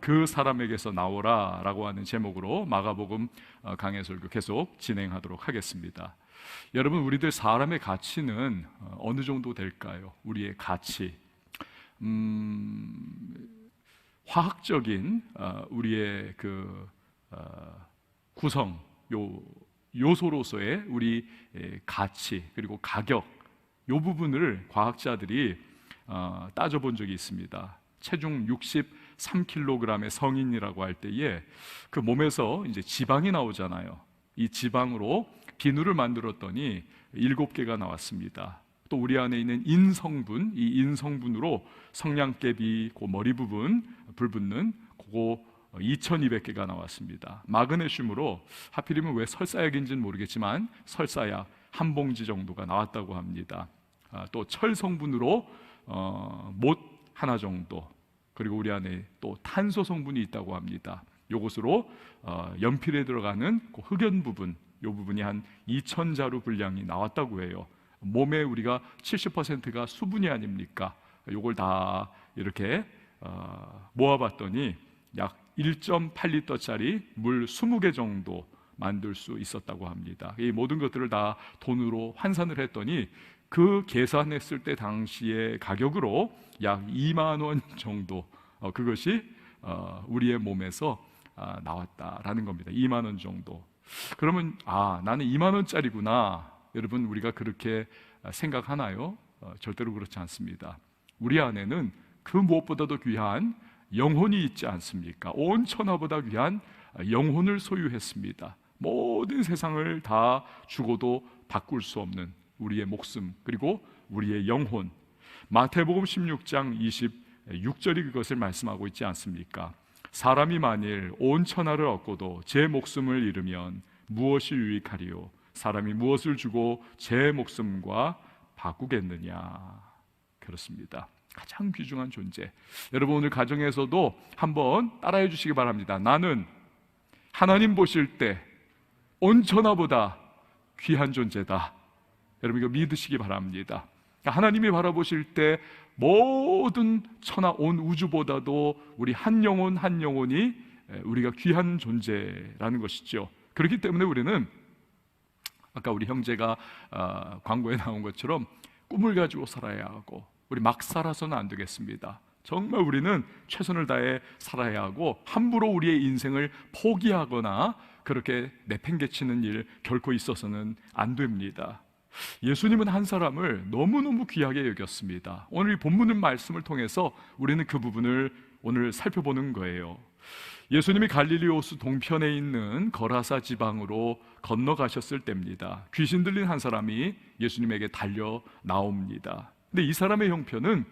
그 사람에게서 나오라 라고 하는 제목으로 마가복음 강해 설교 계속 진행하도록 하겠습니다. 여러분, 우리들 사람의 가치는 어느 정도 될까요? 우리의 가치, 화학적인 우리의 그 구성 요소로서의 우리 가치, 그리고 가격, 요 부분을 과학자들이 따져본 적이 있습니다. 체중 63kg의 성인이라고 할 때에 그 몸에서 이제 지방이 나오잖아요. 이 지방으로 비누를 만들었더니 7개가 나왔습니다. 또 우리 안에 있는 인성분, 이 인성분으로 성냥개비, 그 머리 부분 불붙는 그거 2200개가 나왔습니다. 마그네슘으로 하필이면 왜 설사약인지는 모르겠지만 설사약 한 봉지 정도가 나왔다고 합니다. 또 철 성분으로 못 하나 정도, 그리고 우리 안에 또 탄소 성분이 있다고 합니다. 요것으로 연필에 들어가는 그 흑연 부분, 요 부분이 한 2000자루 분량이 나왔다고 해요. 몸에 우리가 70%가 수분이 아닙니까? 요걸 다 이렇게 모아봤더니 약 1.8리터짜리 물 20개 정도 만들 수 있었다고 합니다. 이 모든 것들을 다 돈으로 환산을 했더니 그 계산했을 때 당시의 가격으로 약 2만 원 정도, 그것이 우리의 몸에서 나왔다라는 겁니다. 2만 원 정도. 그러면 나는 2만 원짜리구나. 여러분, 우리가 그렇게 생각하나요? 절대로 그렇지 않습니다. 우리 안에는 그 무엇보다도 귀한 영혼이 있지 않습니까? 온 천하보다 귀한 영혼을 소유했습니다. 모든 세상을 다 주고도 바꿀 수 없는 우리의 목숨, 그리고 우리의 영혼. 마태복음 16장 26절이 그것을 말씀하고 있지 않습니까? 사람이 만일 온 천하를 얻고도 제 목숨을 잃으면 무엇이 유익하리요? 사람이 무엇을 주고 제 목숨과 바꾸겠느냐? 그렇습니다. 가장 귀중한 존재. 여러분, 오늘 가정에서도 한번 따라해 주시기 바랍니다. 나는 하나님 보실 때 온 천하보다 귀한 존재다. 여러분, 이거 믿으시기 바랍니다. 하나님이 바라보실 때 모든 천하 온 우주보다도 우리 한 영혼 한 영혼이 우리가 귀한 존재라는 것이죠. 그렇기 때문에 우리는 아까 우리 형제가 광고에 나온 것처럼 꿈을 가지고 살아야 하고, 우리 막 살아서는 안 되겠습니다. 정말 우리는 최선을 다해 살아야 하고, 함부로 우리의 인생을 포기하거나 그렇게 내팽개치는 일 결코 있어서는 안 됩니다. 예수님은 한 사람을 너무너무 귀하게 여겼습니다. 오늘 이 본문 말씀을 통해서 우리는 그 부분을 오늘 살펴보는 거예요. 예수님이 갈릴리 호수 동편에 있는 거라사 지방으로 건너가셨을 때입니다. 귀신 들린 한 사람이 예수님에게 달려 나옵니다. 근데 이 사람의 형편은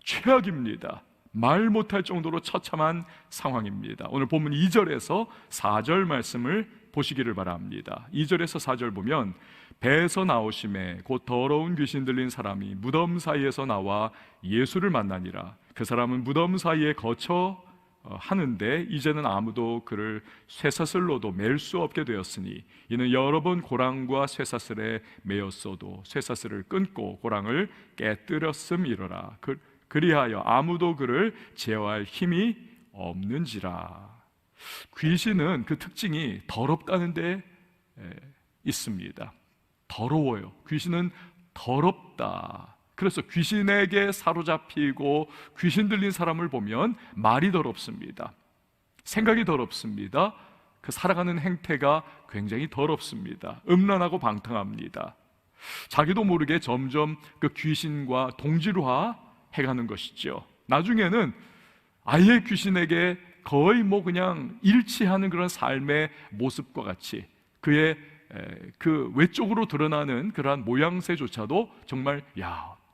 최악입니다. 말 못할 정도로 처참한 상황입니다. 오늘 본문 2절에서 4절 말씀을 보시기를 바랍니다. 2절에서 4절 보면, 배에서 나오심에 곧 더러운 귀신 들린 사람이 무덤 사이에서 나와 예수를 만나니라. 그 사람은 무덤 사이에 거처 하는데 이제는 아무도 그를 쇠사슬로도 맬 수 없게 되었으니, 이는 여러 번 고랑과 쇠사슬에 매였어도 쇠사슬을 끊고 고랑을 깨뜨렸음이로라. 그리하여 아무도 그를 제어할 힘이 없는지라. 귀신은 그 특징이 더럽다는 데 있습니다. 더러워요. 귀신은 더럽다. 그래서 귀신에게 사로잡히고 귀신 들린 사람을 보면 말이 더럽습니다. 생각이 더럽습니다. 그 살아가는 행태가 굉장히 더럽습니다. 음란하고 방탕합니다. 자기도 모르게 점점 그 귀신과 동질화 해가는 것이죠. 나중에는 아예 귀신에게 거의 그냥 일치하는 그런 삶의 모습과 같이 그의 그 외적으로 드러나는 그러한 모양새조차도 정말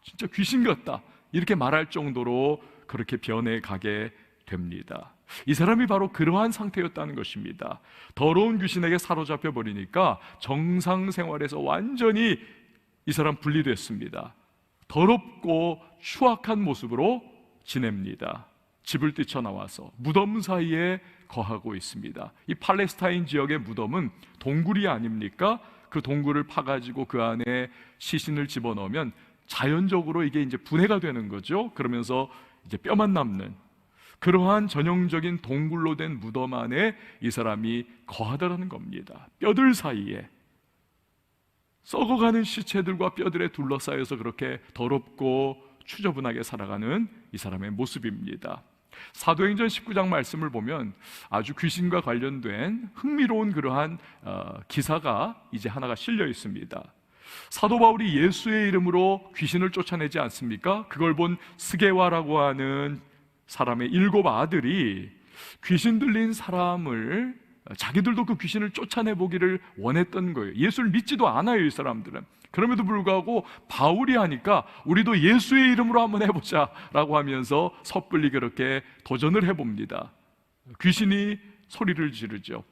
진짜 귀신 같다 이렇게 말할 정도로 그렇게 변해가게 됩니다. 이 사람이 바로 그러한 상태였다는 것입니다. 더러운 귀신에게 사로잡혀 버리니까 정상 생활에서 완전히 이 사람 분리됐습니다. 더럽고 추악한 모습으로 지냅니다. 집을 뛰쳐나와서 무덤 사이에 거하고 있습니다. 이 팔레스타인 지역의 무덤은 동굴이 아닙니까? 그 동굴을 파가지고 그 안에 시신을 집어넣으면 자연적으로 이게 이제 분해가 되는 거죠. 그러면서 이제 뼈만 남는, 그러한 전형적인 동굴로 된 무덤 안에 이 사람이 거하더라는 겁니다. 뼈들 사이에 썩어가는 시체들과 뼈들에 둘러싸여서 그렇게 더럽고 추저분하게 살아가는 이 사람의 모습입니다. 사도행전 19장 말씀을 보면 아주 귀신과 관련된 흥미로운 그러한 기사가 이제 하나가 실려 있습니다. 사도 바울이 예수의 이름으로 귀신을 쫓아내지 않습니까? 그걸 본 스게와라고 하는 사람의 7 아들이 귀신 들린 사람을, 자기들도 그 귀신을 쫓아내 보기를 원했던 거예요. 예수를 믿지도 않아요, 이 사람들은. 그럼에도 불구하고 바울이 하니까 우리도 예수의 이름으로 한번 해보자 라고 하면서 섣불리 그렇게 도전을 해봅니다. 귀신이 소리를 지르죠.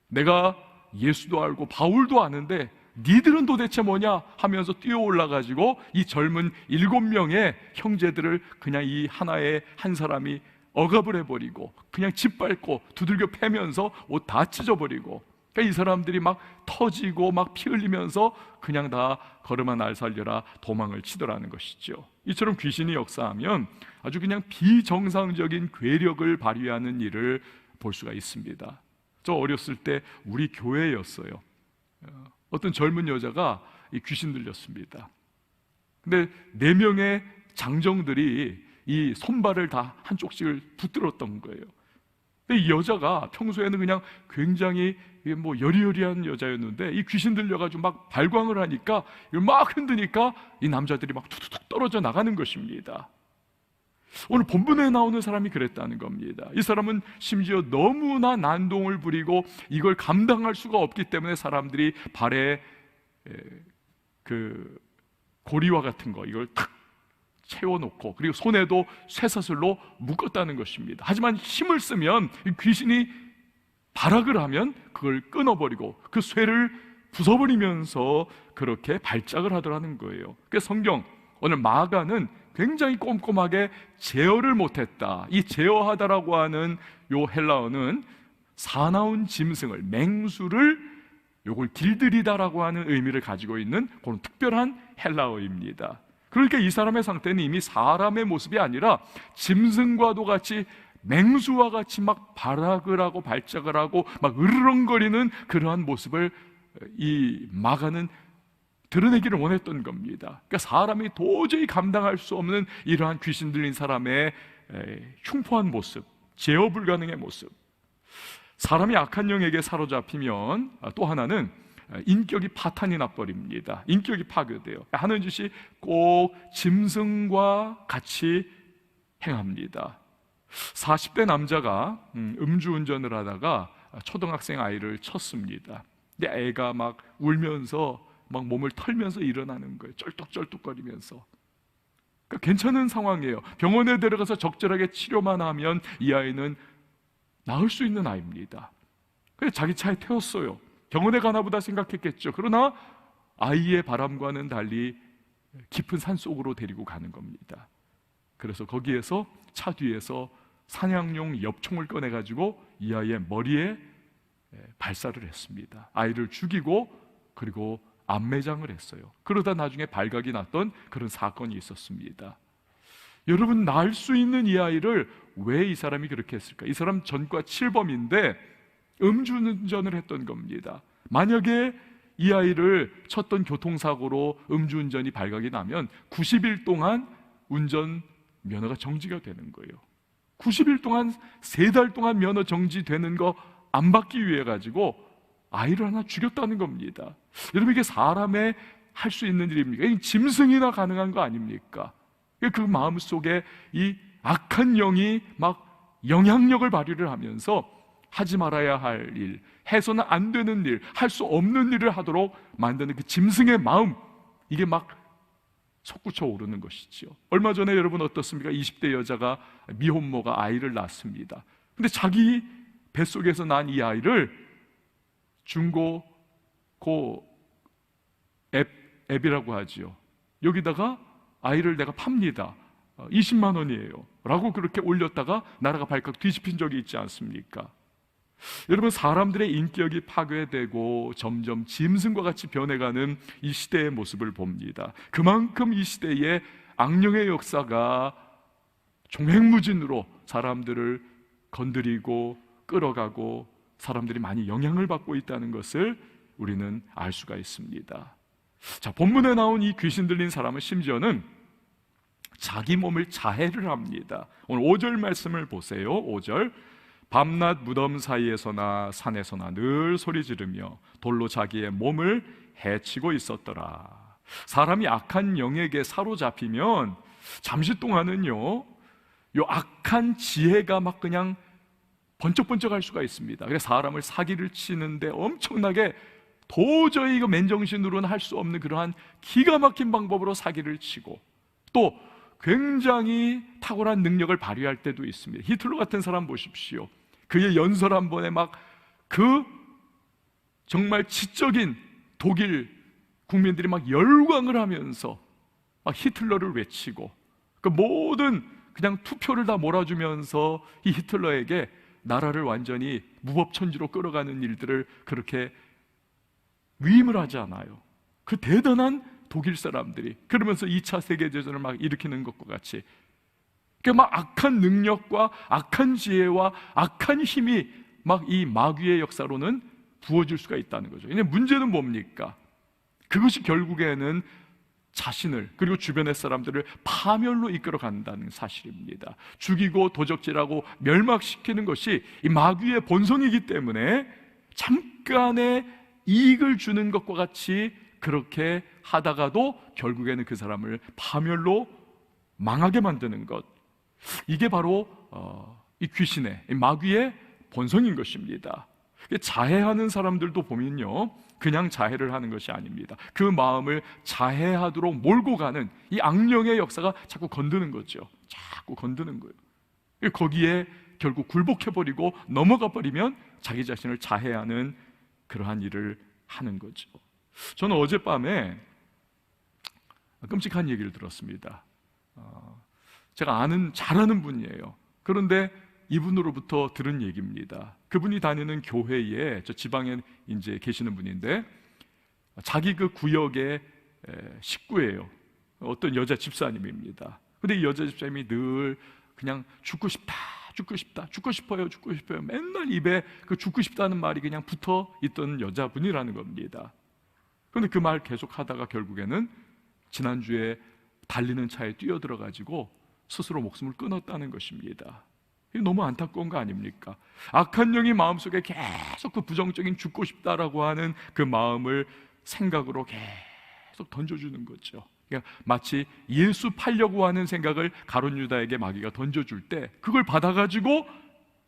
내가 예수도 알고 바울도 아는데 니들은 도대체 뭐냐 하면서 뛰어 올라가지고 이 젊은 7명의 형제들을 그냥 이 하나의 한 사람이 억압을 해버리고 그냥 짓밟고 두들겨 패면서 옷 다 찢어버리고, 그러니까 이 사람들이 막 터지고 막 피 흘리면서 그냥 다 걸음아 날 살려라 도망을 치더라는 것이죠. 이처럼 귀신이 역사하면 아주 그냥 비정상적인 괴력을 발휘하는 일을 볼 수가 있습니다. 저 어렸을 때 우리 교회였어요. 어떤 젊은 여자가 귀신 들렸습니다. 근데 4명의 장정들이 이 손발을 다 한쪽씩을 붙들었던 거예요. 근데 이 여자가 평소에는 그냥 굉장히 뭐 여리여리한 여자였는데 이 귀신 들려가지고 막 발광을 하니까 이걸 막 흔드니까 이 남자들이 막 툭툭 떨어져 나가는 것입니다. 오늘 본문에 나오는 사람이 그랬다는 겁니다. 이 사람은 심지어 너무나 난동을 부리고 이걸 감당할 수가 없기 때문에 사람들이 발에 그 고리와 같은 거 이걸 탁 채워놓고 그리고 손에도 쇠사슬로 묶었다는 것입니다. 하지만 힘을 쓰면 귀신이 발악을 하면 그걸 끊어버리고 그 쇠를 부숴버리면서 그렇게 발작을 하더라는 거예요. 그래서 성경 오늘 마가는 굉장히 꼼꼼하게 제어를 못했다. 이 제어하다라고 하는 요 헬라어는 사나운 짐승을, 맹수를 요걸 길들이다라고 하는 의미를 가지고 있는 그런 특별한 헬라어입니다. 그러니까 이 사람의 상태는 이미 사람의 모습이 아니라 짐승과도 같이 맹수와 같이 막 발악을 하고 발작을 하고 막 으르렁거리는 그러한 모습을 이 마가는 드러내기를 원했던 겁니다. 그러니까 사람이 도저히 감당할 수 없는 이러한 귀신 들린 사람의 흉포한 모습, 제어 불가능의 모습. 사람이 악한 영에게 사로잡히면 또 하나는 인격이 파탄이 나버립니다. 인격이 파괴돼요. 하는 짓이 꼭 짐승과 같이 행합니다. 40대 남자가 음주운전을 하다가 초등학생 아이를 쳤습니다. 근데 애가 막 울면서 막 몸을 털면서 일어나는 거예요. 쩔뚝쩔뚝거리면서. 그러니까 괜찮은 상황이에요. 병원에 데려가서 적절하게 치료만 하면 이 아이는 나을 수 있는 아이입니다. 그래서 자기 차에 태웠어요. 병원에 가나 보다 생각했겠죠. 그러나 아이의 바람과는 달리 깊은 산속으로 데리고 가는 겁니다. 그래서 거기에서 차 뒤에서 사냥용 엽총을 꺼내가지고 이 아이의 머리에 발사를 했습니다. 아이를 죽이고 그리고 암매장을 했어요. 그러다 나중에 발각이 났던 그런 사건이 있었습니다. 여러분, 낳을 수 있는 이 아이를 왜 이 사람이 그렇게 했을까? 이 사람 전과 7범인데 음주운전을 했던 겁니다. 만약에 이 아이를 쳤던 교통사고로 음주운전이 발각이 나면 90일 동안 운전 면허가 정지가 되는 거예요. 90일 동안 3달 동안 면허 정지되는 거 안 받기 위해 가지고 아이를 하나 죽였다는 겁니다. 여러분, 이게 사람의 할 수 있는 일입니까? 이 짐승이나 가능한 거 아닙니까? 그 마음속에 이 악한 영이 막 영향력을 발휘를 하면서 하지 말아야 할 일, 해서는 안 되는 일, 할 수 없는 일을 하도록 만드는 그 짐승의 마음, 이게 막 솟구쳐 오르는 것이죠. 얼마 전에 여러분 어떻습니까? 20대 여자가 미혼모가 아이를 낳습니다. 근데 자기 뱃속에서 난 이 아이를 중고 앱이라고 하지요. 여기다가 아이를 내가 팝니다. 20만 원이에요 라고 그렇게 올렸다가 나라가 발칵 뒤집힌 적이 있지 않습니까? 여러분, 사람들의 인격이 파괴되고 점점 짐승과 같이 변해가는 이 시대의 모습을 봅니다. 그만큼 이 시대에 악령의 역사가 종횡무진으로 사람들을 건드리고 끌어가고 사람들이 많이 영향을 받고 있다는 것을 우리는 알 수가 있습니다. 자, 본문에 나온 이 귀신 들린 사람은 심지어는 자기 몸을 자해를 합니다. 오늘 5절 말씀을 보세요. 5절, 밤낮 무덤 사이에서나 산에서나 늘 소리 지르며 돌로 자기의 몸을 해치고 있었더라. 사람이 악한 영에게 사로잡히면 잠시 동안은요, 요 악한 지혜가 막 그냥 번쩍번쩍 할 수가 있습니다. 그래서 사람을 사기를 치는데 엄청나게 도저히 이거 맨정신으로는 할 수 없는 그러한 기가 막힌 방법으로 사기를 치고, 또 굉장히 탁월한 능력을 발휘할 때도 있습니다. 히틀러 같은 사람 보십시오. 그의 연설 한 번에 막 그 정말 지적인 독일 국민들이 막 열광을 하면서 막 히틀러를 외치고, 그 모든 그냥 투표를 다 몰아주면서 이 히틀러에게 나라를 완전히 무법천지로 끌어가는 일들을 그렇게 위임을 하지 않아요. 그 대단한 독일 사람들이 그러면서 2차 세계대전을 막 일으키는 것과 같이, 그러니까 막 악한 능력과 악한 지혜와 악한 힘이 막 이 마귀의 역사로는 부어질 수가 있다는 거죠. 근데 문제는 뭡니까? 그것이 결국에는 자신을 그리고 주변의 사람들을 파멸로 이끌어 간다는 사실입니다. 죽이고 도적질하고 멸망시키는 것이 이 마귀의 본성이기 때문에 잠깐의 이익을 주는 것과 같이 그렇게 하다가도 결국에는 그 사람을 파멸로 망하게 만드는 것, 이게 바로 이 귀신의, 이 마귀의 본성인 것입니다. 자해하는 사람들도 보면요, 그냥 자해를 하는 것이 아닙니다. 그 마음을 자해하도록 몰고 가는 이 악령의 역사가 자꾸 건드는 거죠. 자꾸 건드는 거예요. 거기에 결국 굴복해버리고 넘어가 버리면 자기 자신을 자해하는 그러한 일을 하는 거죠. 저는 어젯밤에 끔찍한 얘기를 들었습니다. 제가 잘 아는 분이에요. 그런데 이분으로부터 들은 얘기입니다. 그분이 다니는 교회에, 저 지방에 이제 계시는 분인데, 자기 그 구역의 식구예요. 어떤 여자 집사님입니다. 근데 이 여자 집사님이 늘 그냥 죽고 싶다, 죽고 싶다, 죽고 싶어요, 죽고 싶어요, 맨날 입에 그 죽고 싶다는 말이 그냥 붙어 있던 여자분이라는 겁니다. 그런데 그 말 계속 하다가 결국에는 지난주에 달리는 차에 뛰어들어가지고 스스로 목숨을 끊었다는 것입니다. 너무 안타까운 거 아닙니까? 악한 영이 마음속에 계속 그 부정적인 죽고 싶다라고 하는 그 마음을 생각으로 계속 던져주는 거죠. 그러니까 마치 예수 팔려고 하는 생각을 가룟 유다에게 마귀가 던져줄 때 그걸 받아가지고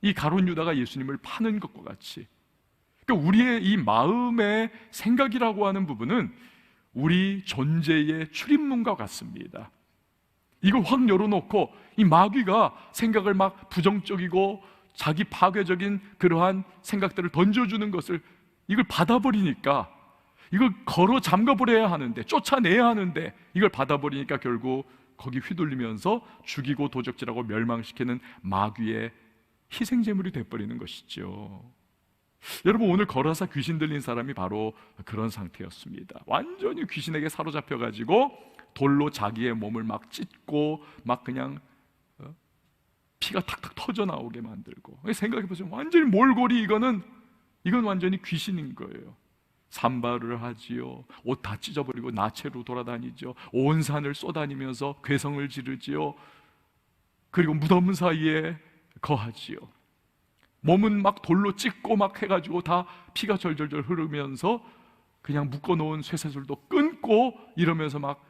이 가룟 유다가 예수님을 파는 것과 같이, 그러니까 우리의 이 마음의 생각이라고 하는 부분은 우리 존재의 출입문과 같습니다. 이걸 확 열어놓고 이 마귀가 생각을 막 부정적이고 자기 파괴적인 그러한 생각들을 던져주는 것을, 이걸 받아버리니까, 이걸 걸어 잠가버려야 하는데, 쫓아내야 하는데, 이걸 받아버리니까 결국 거기 휘둘리면서 죽이고 도적질하고 멸망시키는 마귀의 희생제물이 돼버리는 것이죠. 여러분, 오늘 걸어서 귀신 들린 사람이 바로 그런 상태였습니다. 완전히 귀신에게 사로잡혀가지고 돌로 자기의 몸을 막 찢고 막 그냥 피가 탁탁 터져 나오게 만들고, 생각해보세요. 완전히 몰골이, 이건 완전히 귀신인 거예요. 산발을 하지요. 옷 다 찢어버리고 나체로 돌아다니죠. 온 산을 쏘다니면서 괴성을 지르지요. 그리고 무덤 사이에 거하지요. 몸은 막 돌로 찢고 막 해가지고 다 피가 절절절 흐르면서 그냥 묶어놓은 쇠사슬도 끊고 이러면서 막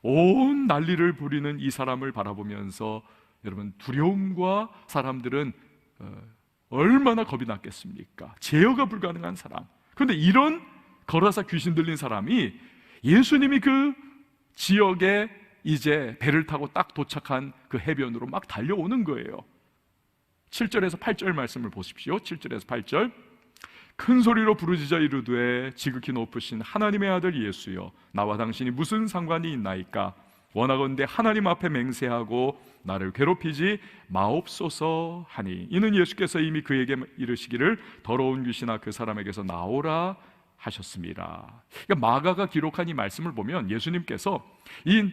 온 난리를 부리는 이 사람을 바라보면서 여러분, 두려움과 사람들은 얼마나 겁이 났겠습니까? 제어가 불가능한 사람. 그런데 이런 걸어서 귀신 들린 사람이 예수님이 그 지역에 이제 배를 타고 딱 도착한 그 해변으로 막 달려오는 거예요. 7절에서 8절 말씀을 보십시오. 7절에서 8절. 큰 소리로 부르짖어 이르되 지극히 높으신 하나님의 아들 예수여, 나와 당신이 무슨 상관이 있나이까? 원하건대 하나님 앞에 맹세하고 나를 괴롭히지 마옵소서 하니, 이는 예수께서 이미 그에게 이르시기를 더러운 귀신아 그 사람에게서 나오라 하셨습니다. 그러니까 마가가 기록한 이 말씀을 보면 예수님께서 이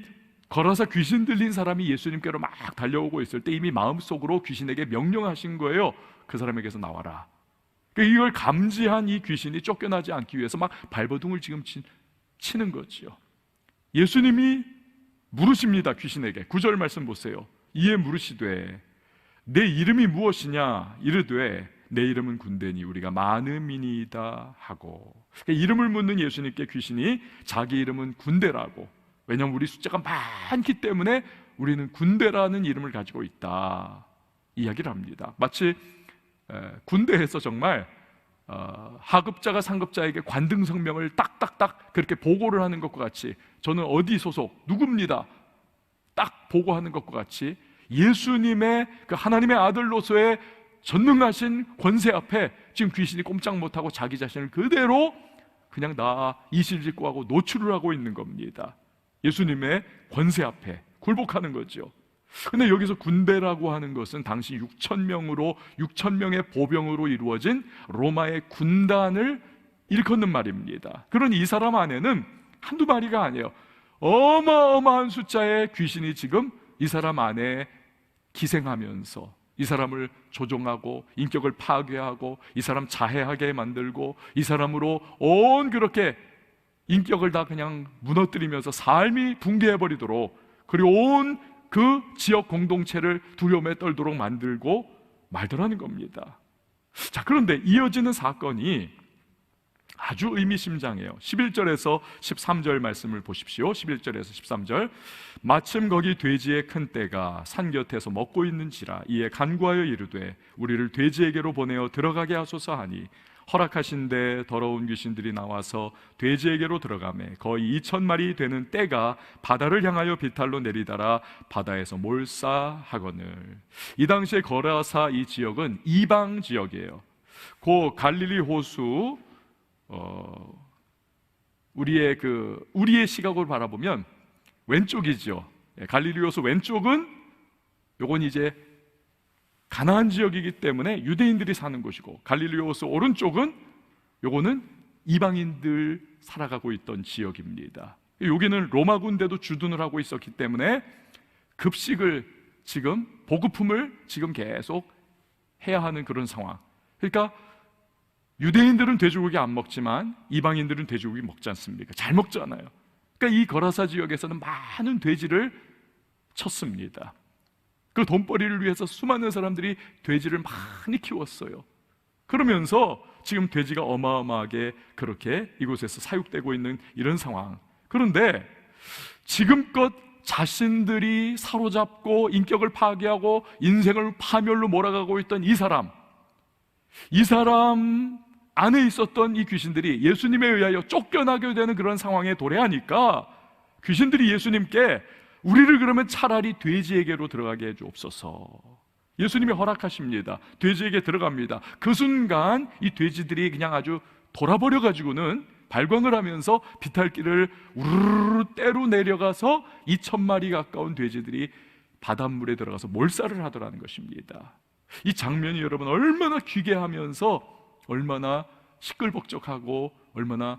걸어서 귀신 들린 사람이 예수님께로 막 달려오고 있을 때 이미 마음속으로 귀신에게 명령하신 거예요. 그 사람에게서 나와라. 이걸 감지한 이 귀신이 쫓겨나지 않기 위해서 막 발버둥을 지금 치는 거지요. 예수님이 물으십니다. 귀신에게 9절 말씀 보세요. 이에 물으시되 내 이름이 무엇이냐? 이르되 내 이름은 군대니 우리가 많음이니이다 하고, 이름을 묻는 예수님께 귀신이 자기 이름은 군대라고, 왜냐하면 우리 숫자가 많기 때문에 우리는 군대라는 이름을 가지고 있다 이야기를 합니다. 마치 군대에서 정말 하급자가 상급자에게 관등성명을 딱딱딱 그렇게 보고를 하는 것과 같이, 저는 어디 소속 누구입니다 딱 보고하는 것과 같이 예수님의 그 하나님의 아들로서의 전능하신 권세 앞에 지금 귀신이 꼼짝 못하고 자기 자신을 그대로 그냥 나 이실직고 하고 노출을 하고 있는 겁니다. 예수님의 권세 앞에 굴복하는 거죠. 근데 여기서 군대라고 하는 것은 당시 6,000명의 보병으로 이루어진 로마의 군단을 일컫는 말입니다. 그러니 이 사람 안에는 한두 마리가 아니에요. 어마어마한 숫자의 귀신이 지금 이 사람 안에 기생하면서 이 사람을 조종하고 인격을 파괴하고 이 사람 자해하게 만들고 이 사람으로 온 그렇게 인격을 다 그냥 무너뜨리면서 삶이 붕괴해버리도록, 그리고 온 그 지역 공동체를 두려움에 떨도록 만들고 말더라는 겁니다. 자, 그런데 이어지는 사건이 아주 의미심장해요. 11절에서 13절 말씀을 보십시오. 11절에서 13절. 마침 거기 돼지의 큰 떼가 산 곁에서 먹고 있는지라 이에 간구하여 이르되 우리를 돼지에게로 보내어 들어가게 하소서 하니, 허락하신데 더러운 귀신들이 나와서 돼지에게로 들어가매 거의 2,000마리 되는 떼가 바다를 향하여 비탈로 내리다라 바다에서 몰사하거늘. 이 당시에 거라사 이 지역은 이방 지역이에요. 그 갈릴리 호수, 우리의 시각으로 바라보면 왼쪽이죠. 갈릴리 호수 왼쪽은 요건 이제 가나안 지역이기 때문에 유대인들이 사는 곳이고, 갈릴리 호수 오른쪽은 요거는 이방인들 살아가고 있던 지역입니다. 여기는 로마 군대도 주둔을 하고 있었기 때문에 급식을 지금 보급품을 지금 계속 해야 하는 그런 상황. 그러니까 유대인들은 돼지고기 안 먹지만 이방인들은 돼지고기 먹지 않습니까? 잘 먹잖아요. 그러니까 이 거라사 지역에서는 많은 돼지를 쳤습니다. 그 돈벌이를 위해서 수많은 사람들이 돼지를 많이 키웠어요. 그러면서 지금 돼지가 어마어마하게 그렇게 이곳에서 사육되고 있는 이런 상황. 그런데 지금껏 자신들이 사로잡고 인격을 파괴하고 인생을 파멸로 몰아가고 있던 이 사람 안에 있었던 이 귀신들이 예수님에 의하여 쫓겨나게 되는 그런 상황에 도래하니까 귀신들이 예수님께 우리를 그러면 차라리 돼지에게로 들어가게 해주옵소서. 예수님이 허락하십니다. 돼지에게 들어갑니다. 그 순간 이 돼지들이 그냥 아주 돌아버려가지고는 발광을 하면서 비탈길을 우르르 때로 내려가서 2,000마리 가까운 돼지들이 바닷물에 들어가서 몰살을 하더라는 것입니다. 이 장면이 여러분 얼마나 귀괴하면서 얼마나 시끌벅적하고 얼마나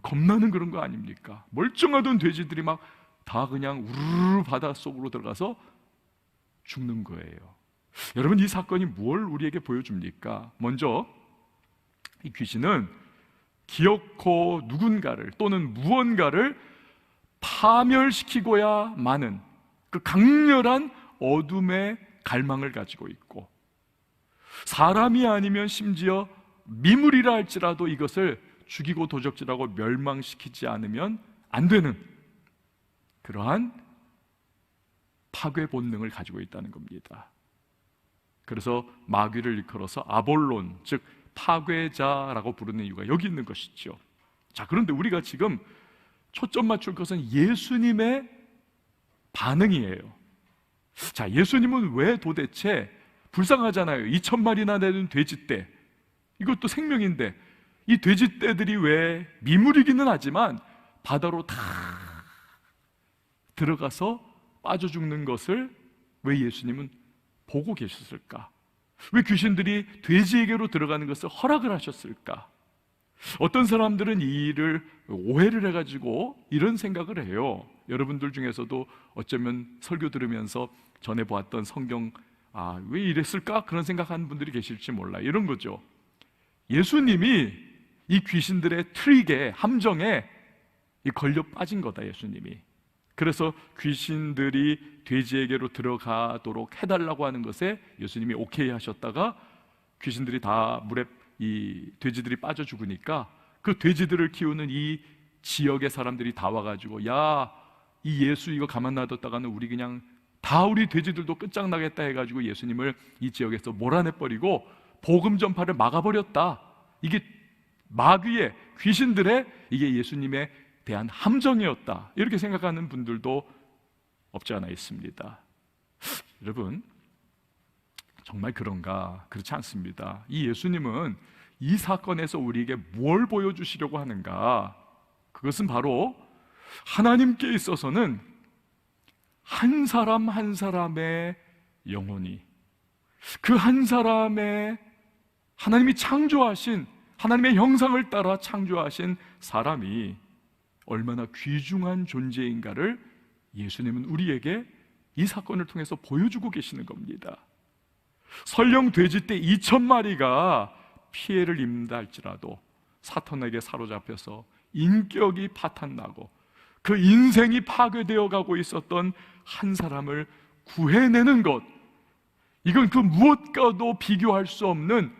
겁나는 그런 거 아닙니까? 멀쩡하던 돼지들이 막 다 그냥 우르르 바닷속으로 들어가서 죽는 거예요. 여러분, 이 사건이 뭘 우리에게 보여줍니까? 먼저 이 귀신은 기어코 누군가를 또는 무언가를 파멸시키고야 마는 그 강렬한 어둠의 갈망을 가지고 있고, 사람이 아니면 심지어 미물이라 할지라도 이것을 죽이고 도적질하고 멸망시키지 않으면 안 되는 그러한 파괴 본능을 가지고 있다는 겁니다. 그래서 마귀를 일컬어서 아볼론, 즉 파괴자라고 부르는 이유가 여기 있는 것이죠. 자, 그런데 우리가 지금 초점 맞출 것은 예수님의 반응이에요. 자, 예수님은 왜 도대체, 불쌍하잖아요. 2,000마리나 되는 돼지떼, 이것도 생명인데 이 돼지떼들이 왜 미물이기는 하지만 바다로 다 들어가서 빠져 죽는 것을 왜 예수님은 보고 계셨을까? 왜 귀신들이 돼지에게로 들어가는 것을 허락을 하셨을까? 어떤 사람들은 이 일을 오해를 해가지고 이런 생각을 해요. 여러분들 중에서도 어쩌면 설교 들으면서 전에 보았던 성경 왜 이랬을까? 그런 생각하는 분들이 계실지 몰라요. 이런 거죠. 예수님이 이 귀신들의 트릭에, 함정에 걸려 빠진 거다, 예수님이. 그래서 귀신들이 돼지에게로 들어가도록 해달라고 하는 것에 예수님이 오케이 하셨다가 귀신들이 다 물에 이 돼지들이 빠져 죽으니까 그 돼지들을 키우는 이 지역의 사람들이 다 와가지고 야, 이 예수 이거 가만 놔뒀다가는 우리 그냥 다 우리 돼지들도 끝장나겠다 해가지고 예수님을 이 지역에서 몰아내버리고 복음 전파를 막아버렸다. 이게 마귀의, 귀신들의 이게 예수님에 대한 함정이었다, 이렇게 생각하는 분들도 없지 않아 있습니다. 여러분, 정말 그런가? 그렇지 않습니다. 이 예수님은 이 사건에서 우리에게 뭘 보여주시려고 하는가? 그것은 바로 하나님께 있어서는 한 사람 한 사람의 영혼이, 그 한 사람의 하나님이 창조하신, 하나님의 형상을 따라 창조하신 사람이 얼마나 귀중한 존재인가를 예수님은 우리에게 이 사건을 통해서 보여주고 계시는 겁니다. 설령 돼지떼 2,000마리가 피해를 입는다 할지라도 사탄에게 사로잡혀서 인격이 파탄나고 그 인생이 파괴되어 가고 있었던 한 사람을 구해내는 것, 이건 그 무엇과도 비교할 수 없는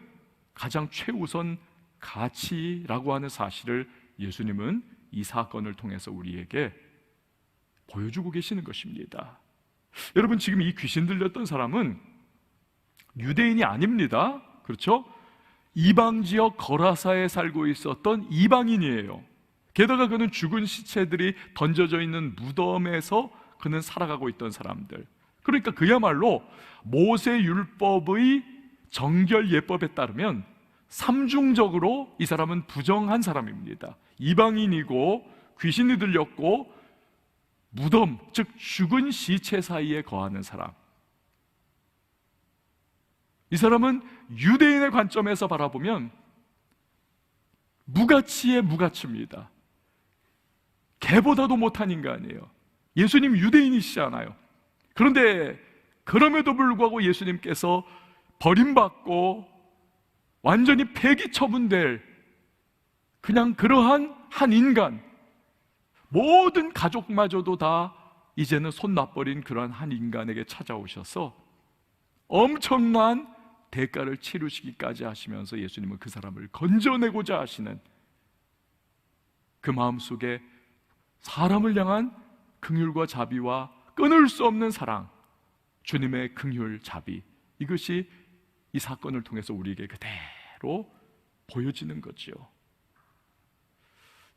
가장 최우선 가치라고 하는 사실을 예수님은 이 사건을 통해서 우리에게 보여주고 계시는 것입니다. 여러분, 지금 이 귀신 들렸던 사람은 유대인이 아닙니다. 그렇죠? 이방 지역 거라사에 살고 있었던 이방인이에요. 게다가 그는 죽은 시체들이 던져져 있는 무덤에서 그는 살아가고 있던 사람들, 그러니까 그야말로 모세 율법의 정결 예법에 따르면 삼중적으로 이 사람은 부정한 사람입니다. 이방인이고 귀신이 들렸고 무덤, 즉 죽은 시체 사이에 거하는 사람. 이 사람은 유대인의 관점에서 바라보면 무가치의 무가치입니다. 개보다도 못한 인간이에요. 예수님 유대인이시잖아요. 그런데 그럼에도 불구하고 예수님께서 버림받고 완전히 폐기 처분될 그냥 그러한 한 인간, 모든 가족마저도 다 이제는 손 놔버린 그러한 한 인간에게 찾아오셔서 엄청난 대가를 치르시기까지 하시면서 예수님은 그 사람을 건져내고자 하시는 그 마음속에 사람을 향한 긍휼과 자비와 끊을 수 없는 사랑, 주님의 긍휼, 자비, 이것이 이 사건을 통해서 우리에게 그대로 보여지는 거지요.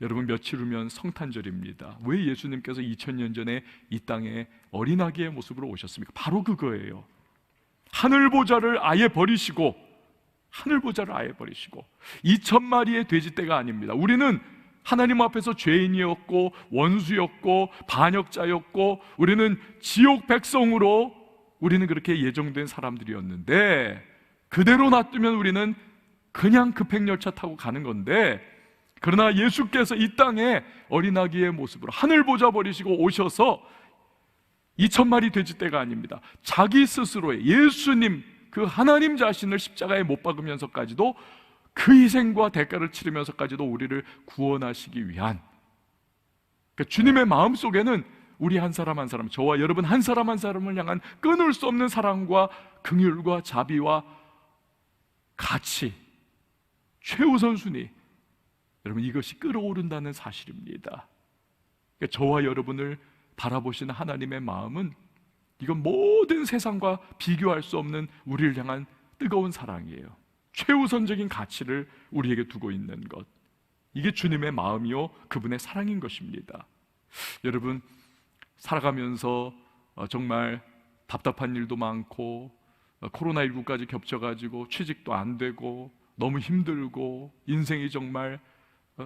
여러분, 며칠 후면 성탄절입니다. 왜 예수님께서 2000년 전에 이 땅에 어린아기의 모습으로 오셨습니까? 바로 그거예요. 하늘보좌를 아예 버리시고 2,000마리의 돼지떼가 아닙니다. 우리는 하나님 앞에서 죄인이었고 원수였고 반역자였고 우리는 지옥 백성으로 우리는 그렇게 예정된 사람들이었는데, 그대로 놔두면 우리는 그냥 급행열차 타고 가는 건데, 그러나 예수께서 이 땅에 어린아기의 모습으로 하늘보좌 버리시고 오셔서 2,000마리 돼지떼가 아닙니다. 자기 스스로의 예수님, 그 하나님 자신을 십자가에 못 박으면서까지도 그 희생과 대가를 치르면서까지도 우리를 구원하시기 위한, 그러니까 주님의 마음속에는 우리 한 사람 한 사람, 저와 여러분 한 사람 한 사람을 향한 끊을 수 없는 사랑과 긍휼과 자비와 가치, 최우선 순위, 여러분 이것이 끌어오른다는 사실입니다. 그러니까 저와 여러분을 바라보시는 하나님의 마음은 이건 모든 세상과 비교할 수 없는 우리를 향한 뜨거운 사랑이에요. 최우선적인 가치를 우리에게 두고 있는 것, 이게 주님의 마음이요 그분의 사랑인 것입니다. 여러분, 살아가면서 정말 답답한 일도 많고 코로나19까지 겹쳐가지고 취직도 안 되고 너무 힘들고 인생이 정말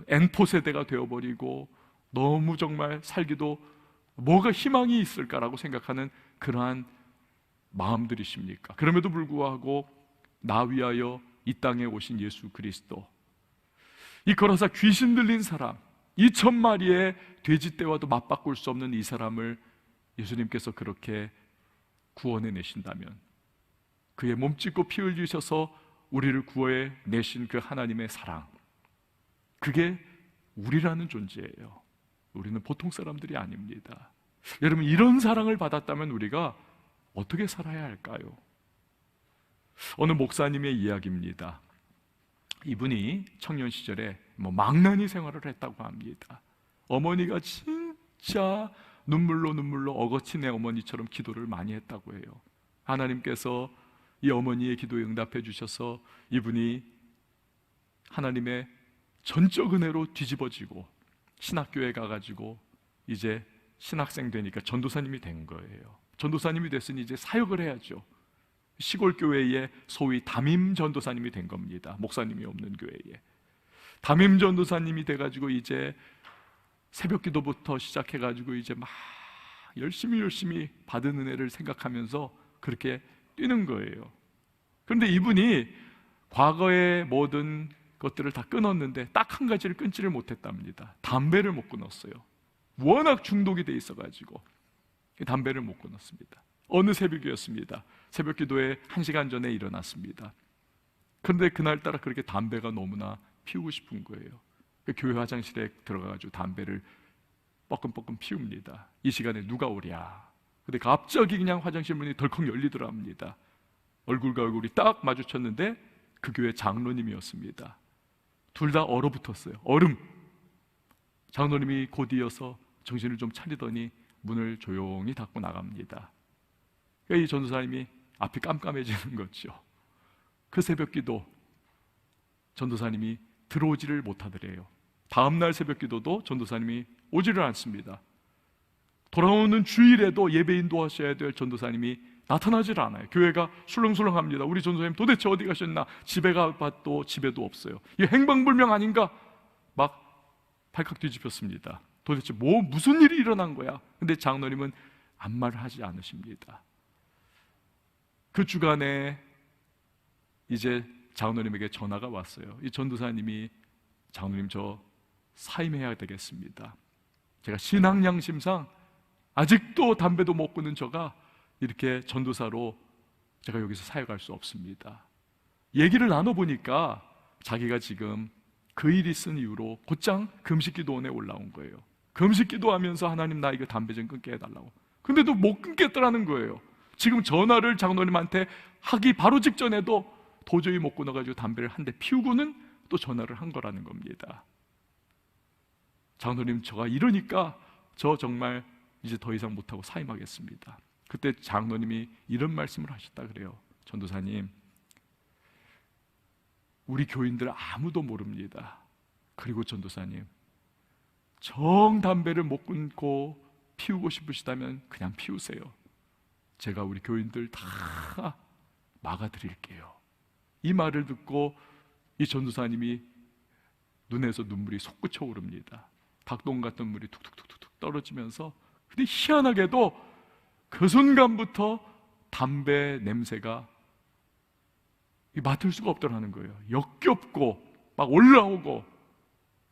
N포 세대가 되어버리고 너무 정말 살기도 뭐가 희망이 있을까라고 생각하는 그러한 마음들이십니까? 그럼에도 불구하고 나 위하여 이 땅에 오신 예수 그리스도, 이 거라사 귀신 들린 사람, 2,000마리의 돼지떼와도 맞바꿀 수 없는 이 사람을 예수님께서 그렇게 구원해 내신다면, 그의 몸짓고 피 흘리셔서 우리를 구원해 내신 그 하나님의 사랑, 그게 우리라는 존재예요. 우리는 보통 사람들이 아닙니다. 여러분, 이런 사랑을 받았다면 우리가 어떻게 살아야 할까요? 어느 목사님의 이야기입니다. 이분이 청년 시절에 망나니 생활을 했다고 합니다. 어머니가 진짜 눈물로 어거친 애 어머니처럼 기도를 많이 했다고 해요. 하나님께서 이 어머니의 기도에 응답해 주셔서 이분이 하나님의 전적 은혜로 뒤집어지고 신학교에 가가지고 이제 신학생 되니까 전도사님이 된 거예요. 전도사님이 됐으니 이제 사역을 해야죠. 시골 교회에 소위 담임 전도사님이 된 겁니다. 목사님이 없는 교회에 담임 전도사님이 돼가지고 이제 새벽 기도부터 시작해가지고 이제 막 열심히 받은 은혜를 생각하면서 그렇게 뛰는 거예요. 그런데 이분이 과거의 모든 것들을 다 끊었는데 딱 한 가지를 끊지를 못했답니다. 담배를 못 끊었어요. 워낙 중독이 돼 있어가지고 담배를 못 끊었습니다. 어느 새벽이었습니다. 새벽 기도에 1시간 전에 일어났습니다. 그런데 그날따라 그렇게 담배가 너무나 피우고 싶은 거예요. 교회 화장실에 들어가가지고 담배를 뻐끔뻐끔 피웁니다. 이 시간에 누가 오랴. 근데 갑자기 그냥 화장실 문이 덜컥 열리더라 합니다. 얼굴과 얼굴이 딱 마주쳤는데 그 교회 장로님이었습니다. 둘 다 얼어붙었어요. 얼음. 장로님이 곧 이어서 정신을 좀 차리더니 문을 조용히 닫고 나갑니다. 이 전도사님이 앞이 깜깜해지는 거죠. 그 새벽 기도 전도사님이 들어오지를 못하더래요. 다음날 새벽 기도도 전도사님이 오지를 않습니다. 돌아오는 주일에도 예배 인도하셔야 될 전도사님이 나타나질 않아요. 교회가 술렁술렁합니다. 우리 전도사님 도대체 어디 가셨나? 집에 가봐도 집에도 없어요. 이 행방불명 아닌가? 막 발칵 뒤집혔습니다. 도대체 무슨 일이 일어난 거야? 근데 장로님은 아무 말을 하지 않으십니다. 그 주간에 이제 장로님에게 전화가 왔어요. 이 전도사님이 장로님 저 사임해야 되겠습니다. 제가 신앙양심상 아직도 담배도 못 끊는 저가 이렇게 전도사로 제가 여기서 사역할 수 없습니다. 얘기를 나눠보니까 자기가 지금 그 일이 쓴 이유로 곧장 금식기도원에 올라온 거예요. 금식기도하면서 하나님 나 이거 담배 좀 끊게 해달라고. 근데도 못 끊겠더라는 거예요. 지금 전화를 장로님한테 하기 바로 직전에도 도저히 못 끊어가지고 담배를 한 대 피우고는 또 전화를 한 거라는 겁니다. 장로님 저가 이러니까 저 정말 이제 더 이상 못하고 사임하겠습니다. 그때 장로님이 이런 말씀을 하셨다 그래요. 전도사님, 우리 교인들 아무도 모릅니다. 그리고 전도사님, 정 담배를 못 끊고 피우고 싶으시다면 그냥 피우세요. 제가 우리 교인들 다 막아드릴게요. 이 말을 듣고 이 전도사님이 눈에서 눈물이 솟구쳐 오릅니다. 닭똥 같은 물이 툭툭툭툭 떨어지면서, 근데 희한하게도 그 순간부터 담배 냄새가 맡을 수가 없더라는 거예요. 역겹고 막 올라오고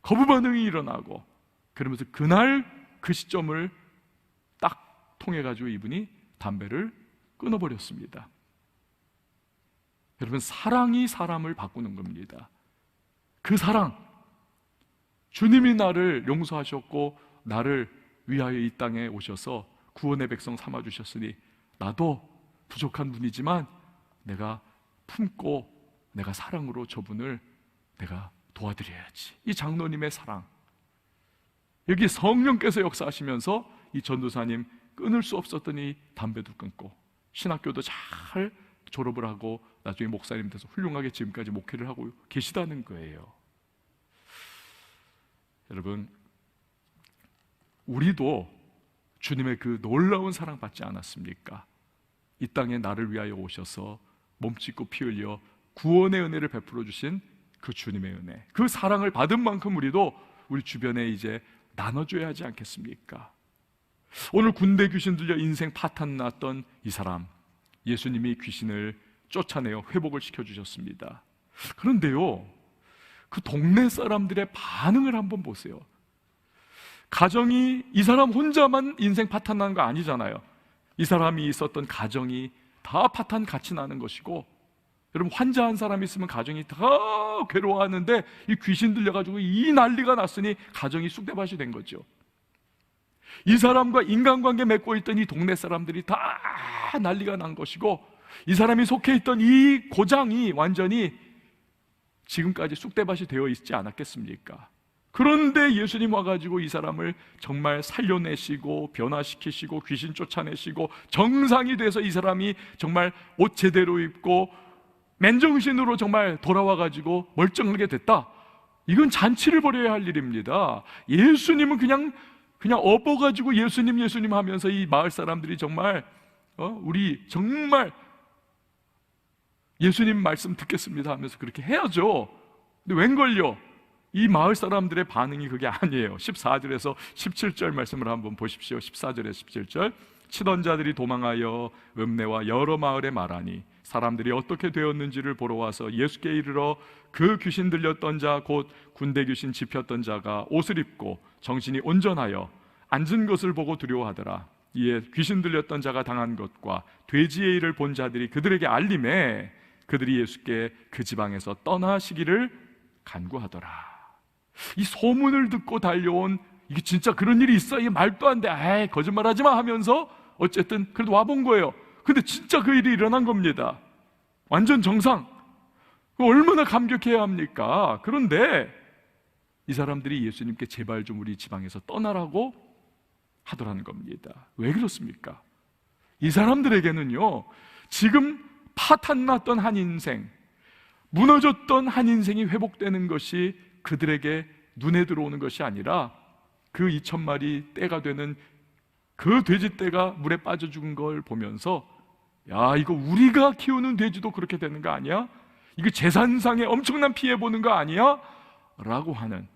거부 반응이 일어나고, 그러면서 그날 그 시점을 딱 통해 가지고 이분이 담배를 끊어버렸습니다. 여러분, 사랑이 사람을 바꾸는 겁니다. 그 사랑, 주님이 나를 용서하셨고 나를 위하여 이 땅에 오셔서 구원의 백성 삼아주셨으니 나도 부족한 분이지만 내가 품고 내가 사랑으로 저분을 내가 도와드려야지. 이 장로님의 사랑, 여기 성령께서 역사하시면서 이 전도사님 끊을 수 없었던 이 담배도 끊고 신학교도 잘 졸업을 하고 나중에 목사님 돼서 훌륭하게 지금까지 목회를 하고 계시다는 거예요. 여러분, 우리도 주님의 그 놀라운 사랑 받지 않았습니까? 이 땅에 나를 위하여 오셔서 몸짓고 피 흘려 구원의 은혜를 베풀어 주신 그 주님의 은혜, 그 사랑을 받은 만큼 우리도 우리 주변에 이제 나눠줘야 하지 않겠습니까? 오늘 군대 귀신 들려 인생 파탄 났던 이 사람, 예수님이 귀신을 쫓아내어 회복을 시켜주셨습니다. 그런데요, 그 동네 사람들의 반응을 한번 보세요. 가정이 이 사람 혼자만 인생 파탄 나는 거 아니잖아요. 이 사람이 있었던 가정이 다 파탄 같이 나는 것이고, 여러분 환자한 사람이 있으면 가정이 다 괴로워하는데 이 귀신 들려가지고 이 난리가 났으니 가정이 쑥대밭이 된 거죠. 이 사람과 인간관계 맺고 있던 이 동네 사람들이 다 난리가 난 것이고, 이 사람이 속해 있던 이 고장이 완전히 지금까지 쑥대밭이 되어 있지 않았겠습니까? 그런데 예수님 와가지고 이 사람을 정말 살려내시고 변화시키시고 귀신 쫓아내시고 정상이 돼서 이 사람이 정말 옷 제대로 입고 맨정신으로 정말 돌아와가지고 멀쩡하게 됐다. 이건 잔치를 벌여야 할 일입니다. 예수님은 그냥 업어가지고 예수님 하면서 이 마을 사람들이 정말 우리 정말 예수님 말씀 듣겠습니다 하면서 그렇게 해야죠. 근데 웬걸요? 이 마을 사람들의 반응이 그게 아니에요. 14절에서 17절 말씀을 한번 보십시오. 14절에서 17절. 치던 자들이 도망하여 읍내와 여러 마을에 말하니 사람들이 어떻게 되었는지를 보러 와서 예수께 이르러 그 귀신 들렸던 자 곧 군대 귀신 집혔던 자가 옷을 입고 정신이 온전하여 앉은 것을 보고 두려워하더라. 이에 귀신 들렸던 자가 당한 것과 돼지의 일을 본 자들이 그들에게 알림해 그들이 예수께 그 지방에서 떠나시기를 간구하더라. 이 소문을 듣고 달려온, 이게 진짜 그런 일이 있어? 이게 말도 안 돼. 에이, 거짓말하지 마 하면서 어쨌든 그래도 와본 거예요. 근데 진짜 그 일이 일어난 겁니다. 완전 정상. 얼마나 감격해야 합니까? 그런데 이 사람들이 예수님께 제발 좀 우리 지방에서 떠나라고 하더라는 겁니다. 왜 그렇습니까? 이 사람들에게는요, 지금 파탄났던 한 인생, 무너졌던 한 인생이 회복되는 것이 그들에게 눈에 들어오는 것이 아니라 그 2,000마리 떼가 되는 그 돼지 떼가 물에 빠져 죽은 걸 보면서, 야, 이거 우리가 키우는 돼지도 그렇게 되는 거 아니야? 이거 재산상에 엄청난 피해 보는 거 아니야? 라고 하는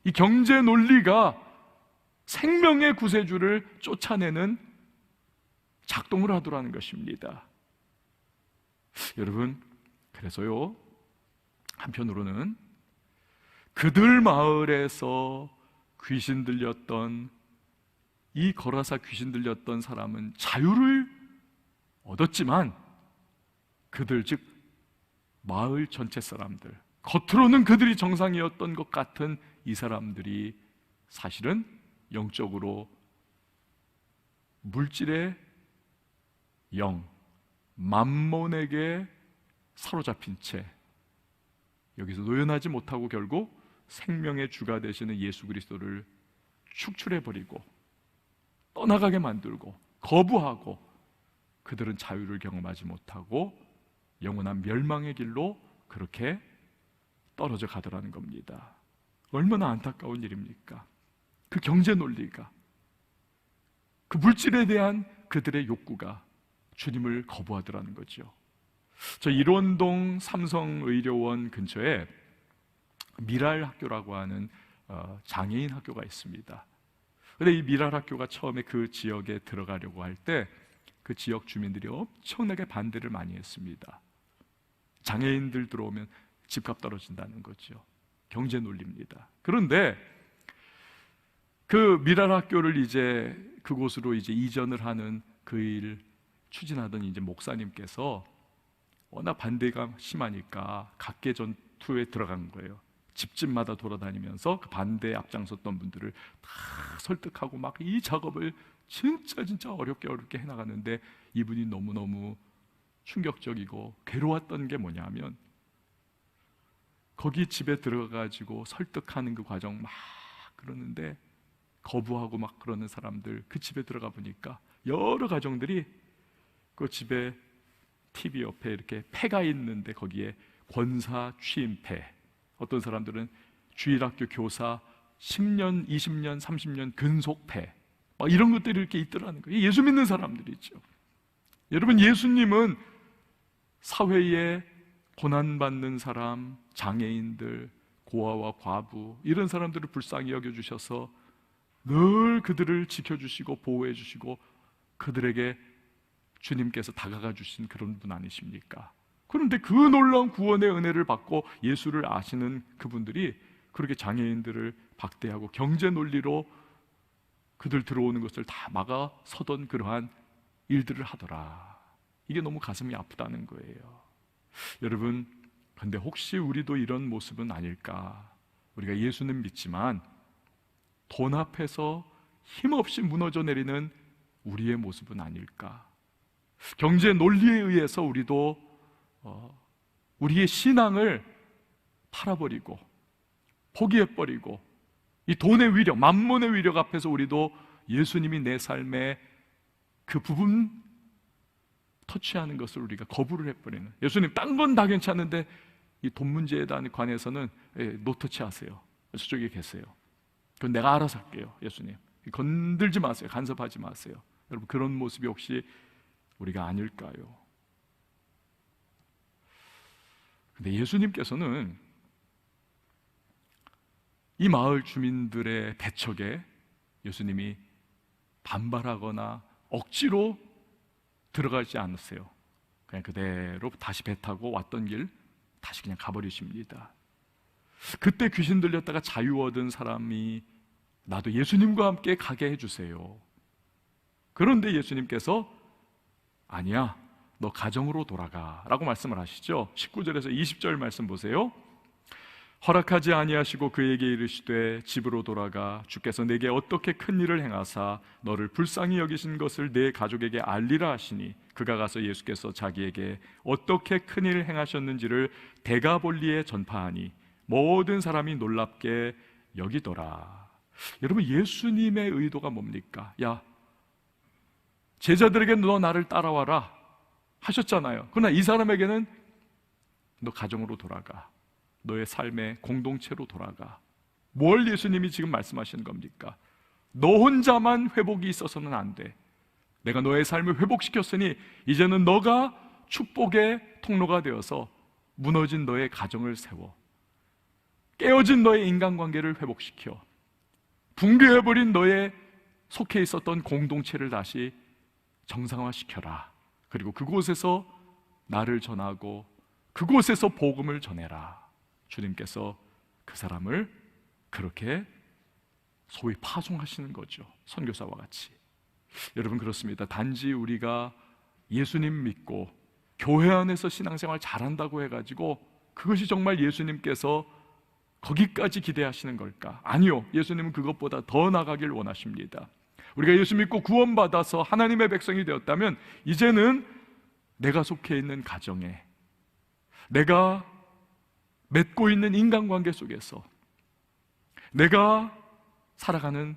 이 경제 논리가 생명의 구세주를 쫓아내는 작동을 하더라는 것입니다. 여러분, 그래서요, 한편으로는 그들 마을에서 귀신 들렸던, 이 거라사 귀신 들렸던 사람은 자유를 얻었지만 그들, 즉 마을 전체 사람들, 겉으로는 그들이 정상이었던 것 같은 이 사람들이 사실은 영적으로 물질의 영, 맘몬에게 사로잡힌 채 여기서 노연하지 못하고 결국 생명의 주가 되시는 예수 그리스도를 축출해버리고 떠나가게 만들고 거부하고, 그들은 자유를 경험하지 못하고 영원한 멸망의 길로 그렇게 떨어져 가더라는 겁니다. 얼마나 안타까운 일입니까? 그 경제 논리가, 그 물질에 대한 그들의 욕구가 주님을 거부하더라는 거죠. 저 일원동 삼성의료원 근처에 미랄 학교라고 하는 장애인 학교가 있습니다. 그런데 이 미랄 학교가 처음에 그 지역에 들어가려고 할 때 그 지역 주민들이 엄청나게 반대를 많이 했습니다. 장애인들 들어오면 집값 떨어진다는 거죠. 경제 논리입니다. 그런데 그 미랄 학교를 이제 그곳으로 이제 이전을 하는 그 일 추진하던 이제 목사님께서 워낙 반대가 심하니까 각계 전투에 들어간 거예요. 집집마다 돌아다니면서 그 반대에 앞장섰던 분들을 다 설득하고 막 이 작업을 진짜 어렵게 해나가는데, 이분이 너무너무 충격적이고 괴로웠던 게 뭐냐면, 거기 집에 들어가가지고 설득하는 그 과정 막 그러는데 거부하고 막 그러는 사람들, 그 집에 들어가 보니까 여러 가정들이 그 집에 TV 옆에 이렇게 폐가 있는데 거기에 권사 취임패, 어떤 사람들은 주일학교 교사 10년, 20년, 30년 근속패, 막 이런 것들이 이렇게 있더라는 거예요. 예수 믿는 사람들이죠. 여러분, 예수님은 사회에 고난받는 사람, 장애인들, 고아와 과부, 이런 사람들을 불쌍히 여겨주셔서 늘 그들을 지켜주시고 보호해주시고 그들에게 주님께서 다가가 주신 그런 분 아니십니까? 그런데 그 놀라운 구원의 은혜를 받고 예수를 아시는 그분들이 그렇게 장애인들을 박대하고 경제 논리로 그들 들어오는 것을 다 막아 서던 그러한 일들을 하더라. 이게 너무 가슴이 아프다는 거예요. 여러분, 근데 혹시 우리도 이런 모습은 아닐까? 우리가 예수는 믿지만 돈 앞에서 힘없이 무너져 내리는 우리의 모습은 아닐까? 경제 논리에 의해서 우리도 우리의 신앙을 팔아버리고 포기해버리고 이 돈의 위력, 만몬의 위력 앞에서 우리도 예수님이 내 삶의 그 부분 터치하는 것을 우리가 거부를 해버리는, 예수님 딴 건 다 괜찮은데 이 돈 문제에 관해서는 노터치 하세요. 저쪽에 계세요. 그건 내가 알아서 할게요. 예수님 건들지 마세요. 간섭하지 마세요. 여러분, 그런 모습이 혹시 우리가 아닐까요? 근데 예수님께서는 이 마을 주민들의 대척에 예수님이 반발하거나 억지로 들어가지 않으세요. 그냥 그대로 다시 배 타고 왔던 길 다시 그냥 가버리십니다. 그때 귀신 들렸다가 자유 얻은 사람이 나도 예수님과 함께 가게 해주세요. 그런데 예수님께서 아니야, 너 가정으로 돌아가 라고 말씀을 하시죠. 19절에서 20절 말씀 보세요. 허락하지 아니하시고 그에게 이르시되 집으로 돌아가 주께서 내게 어떻게 큰 일을 행하사 너를 불쌍히 여기신 것을 내 가족에게 알리라 하시니 그가 가서 예수께서 자기에게 어떻게 큰 일을 행하셨는지를 데가볼리에 전파하니 모든 사람이 놀랍게 여기더라. 여러분, 예수님의 의도가 뭡니까? 야, 제자들에게 너 나를 따라와라 하셨잖아요. 그러나 이 사람에게는 너 가정으로 돌아가, 너의 삶의 공동체로 돌아가. 뭘 예수님이 지금 말씀하시는 겁니까? 너 혼자만 회복이 있어서는 안 돼. 내가 너의 삶을 회복시켰으니 이제는 너가 축복의 통로가 되어서 무너진 너의 가정을 세워, 깨어진 너의 인간관계를 회복시켜, 붕괴해버린 너의 속해 있었던 공동체를 다시 정상화시켜라. 그리고 그곳에서 나를 전하고 그곳에서 복음을 전해라. 주님께서 그 사람을 그렇게 소위 파송하시는 거죠. 선교사와 같이. 여러분, 그렇습니다. 단지 우리가 예수님 믿고 교회 안에서 신앙생활 잘한다고 해가지고 그것이 정말 예수님께서 거기까지 기대하시는 걸까? 아니요. 예수님은 그것보다 더 나가길 원하십니다. 우리가 예수 믿고 구원받아서 하나님의 백성이 되었다면 이제는 내가 속해 있는 가정에, 내가 맺고 있는 인간관계 속에서, 내가 살아가는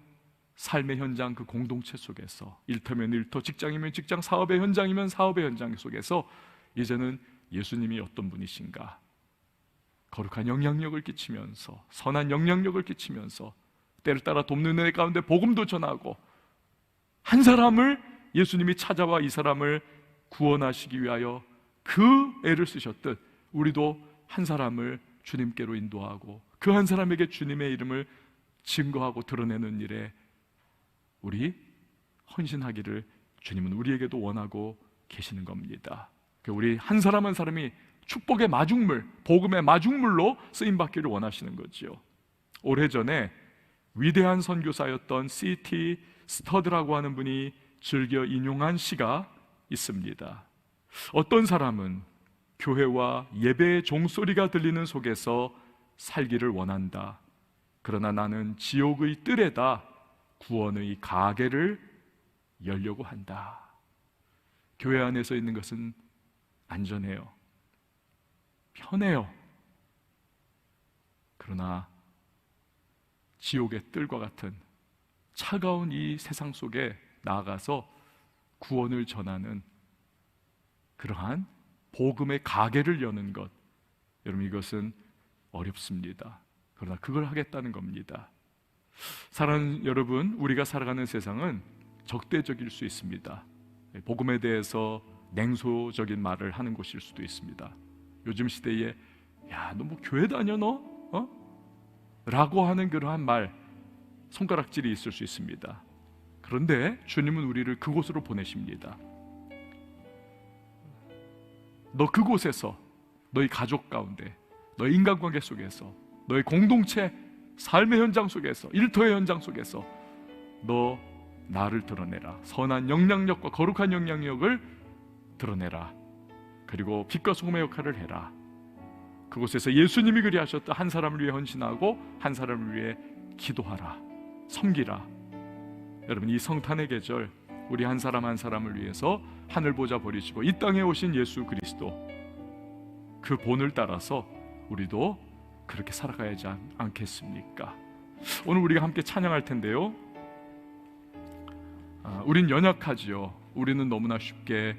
삶의 현장, 그 공동체 속에서, 일터면 일터, 직장이면 직장, 사업의 현장이면 사업의 현장 속에서 이제는 예수님이 어떤 분이신가, 거룩한 영향력을 끼치면서, 선한 영향력을 끼치면서 때를 따라 돕는 애 가운데 복음도 전하고, 한 사람을 예수님이 찾아와 이 사람을 구원하시기 위하여 그 애를 쓰셨듯 우리도 한 사람을 주님께로 인도하고 그 한 사람에게 주님의 이름을 증거하고 드러내는 일에 우리 헌신하기를 주님은 우리에게도 원하고 계시는 겁니다. 우리 한 사람 한 사람이 축복의 마중물, 복음의 마중물로 쓰임받기를 원하시는 거죠. 오래전에 위대한 선교사였던 C.T. 스터드라고 하는 분이 즐겨 인용한 시가 있습니다. 어떤 사람은 교회와 예배의 종소리가 들리는 속에서 살기를 원한다. 그러나 나는 지옥의 뜰에다 구원의 가게를 열려고 한다. 교회 안에서 있는 것은 안전해요, 편해요. 그러나 지옥의 뜰과 같은 차가운 이 세상 속에 나아가서 구원을 전하는 그러한 복음의 가게를 여는 것, 여러분, 이것은 어렵습니다. 그러나 그걸 하겠다는 겁니다. 사랑하는 여러분, 우리가 살아가는 세상은 적대적일 수 있습니다. 복음에 대해서 냉소적인 말을 하는 곳일 수도 있습니다. 요즘 시대에 야, 너 뭐 교회 다녀 너? 라고 하는 그러한 말, 손가락질이 있을 수 있습니다. 그런데 주님은 우리를 그곳으로 보내십니다. 너 그곳에서 너희 가족 가운데, 너희 인간관계 속에서, 너희 공동체 삶의 현장 속에서, 일터의 현장 속에서 너 나를 드러내라. 선한 영향력과 거룩한 영향력을 드러내라. 그리고 빛과 소금의 역할을 해라. 그곳에서 예수님이 그리하셨던 한 사람을 위해 헌신하고 한 사람을 위해 기도하라. 섬기라. 여러분, 이 성탄의 계절, 우리 한 사람 한 사람을 위해서 하늘 보좌 버리시고 이 땅에 오신 예수 그리스도, 그 본을 따라서 우리도 그렇게 살아가야지 않겠습니까? 오늘 우리가 함께 찬양할 텐데요, 우린 연약하지요. 우리는 너무나 쉽게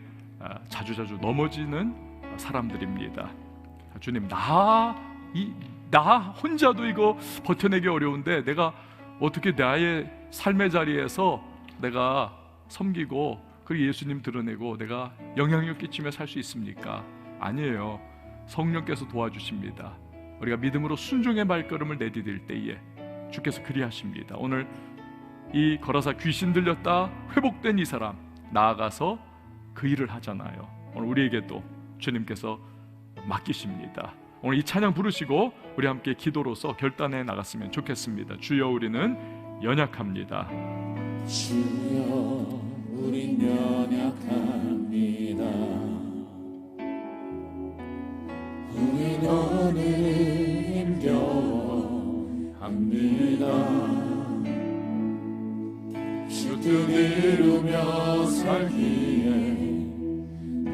자주자주 넘어지는 사람들입니다. 주님, 나 혼자도 이거 버텨내기 어려운데 내가 어떻게 나의 삶의 자리에서 내가 섬기고 그리고 예수님 드러내고 내가 영향력 끼치며 살 수 있습니까? 아니에요. 성령께서 도와주십니다. 우리가 믿음으로 순종의 발걸음을 내디딜 때에 주께서 그리하십니다. 오늘 이 거라사 귀신 들렸다 회복된 이 사람 나아가서 그 일을 하잖아요. 오늘 우리에게도 주님께서 맡기십니다. 오늘 이 찬양 부르시고 우리 함께 기도로서 결단해 나갔으면 좋겠습니다. 주여, 우리는 연약합니다. 주여, 우린 연약합니다. 우린 오늘 힘겨워합니다. 주 뜻 이루며 살기에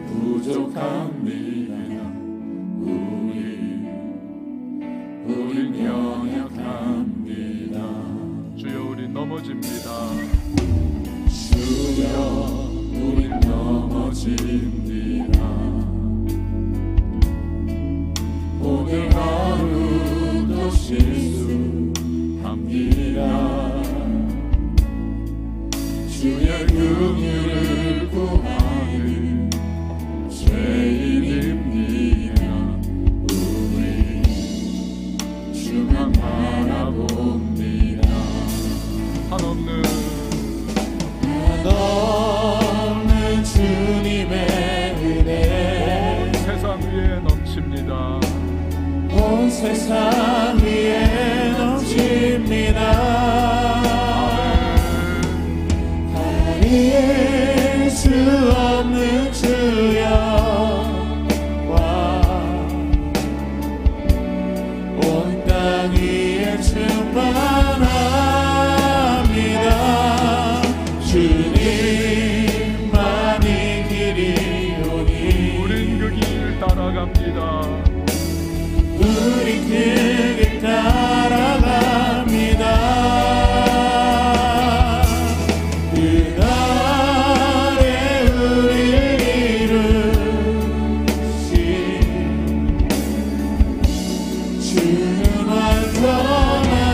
부족합니다. 우린 연약합니다. 주여, 우린 넘어집니다. 주여, 우린 넘어집니다. 오늘 하루도 실수합니다. 주의 긍휼을 구하는 죄인입니다. 우리 주만 바라봅니다. 한없는 주님의 은혜 온 세상 위에 넘칩니다. 온 세상 위에 넘칩니다. 가릴 수 없는 주여 온 땅 위에 충만합니다. 주님만이 길이오니 우린 그 길 따라갑니다. 우린 그 길 따라갑니다. 그날에 우리를 이루신 주는 완전함이라.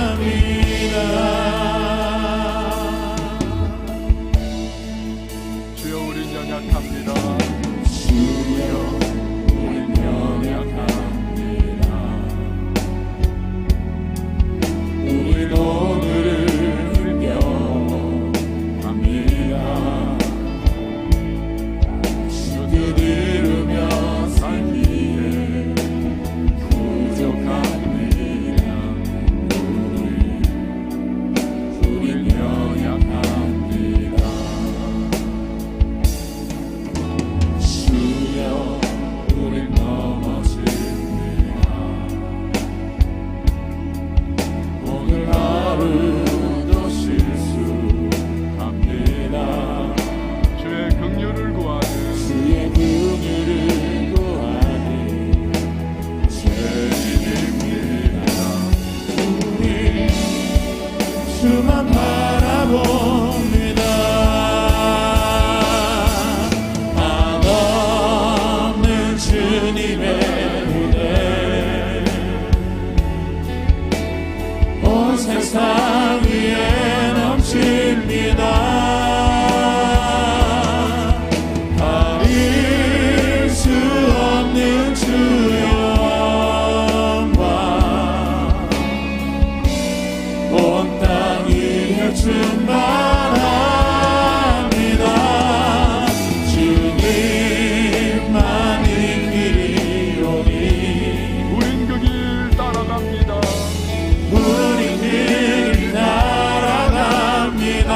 우리 그 길 따라갑니다.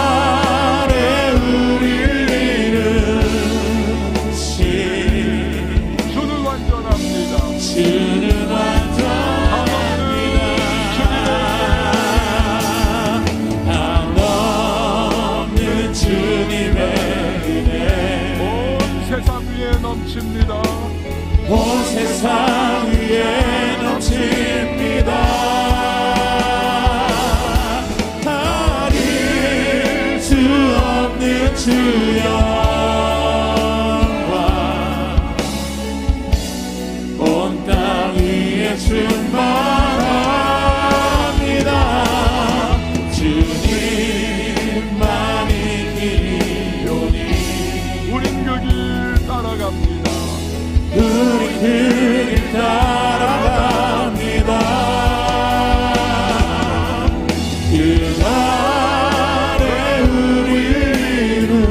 그날에 우리를 이루신 주는 완전합니다. 주는 완전합니다. 한없는 주님의 은혜 온 세상 위에 넘칩니다. 온 세상 위에 넘칩니다. 가릴 수 없는 주 영광 온 땅 위에 충만합니다. 주님만이 길이오니 우린 그 길 따라갑니다. 우리 그 길 따라갑니다. 그날에 우리를 이루신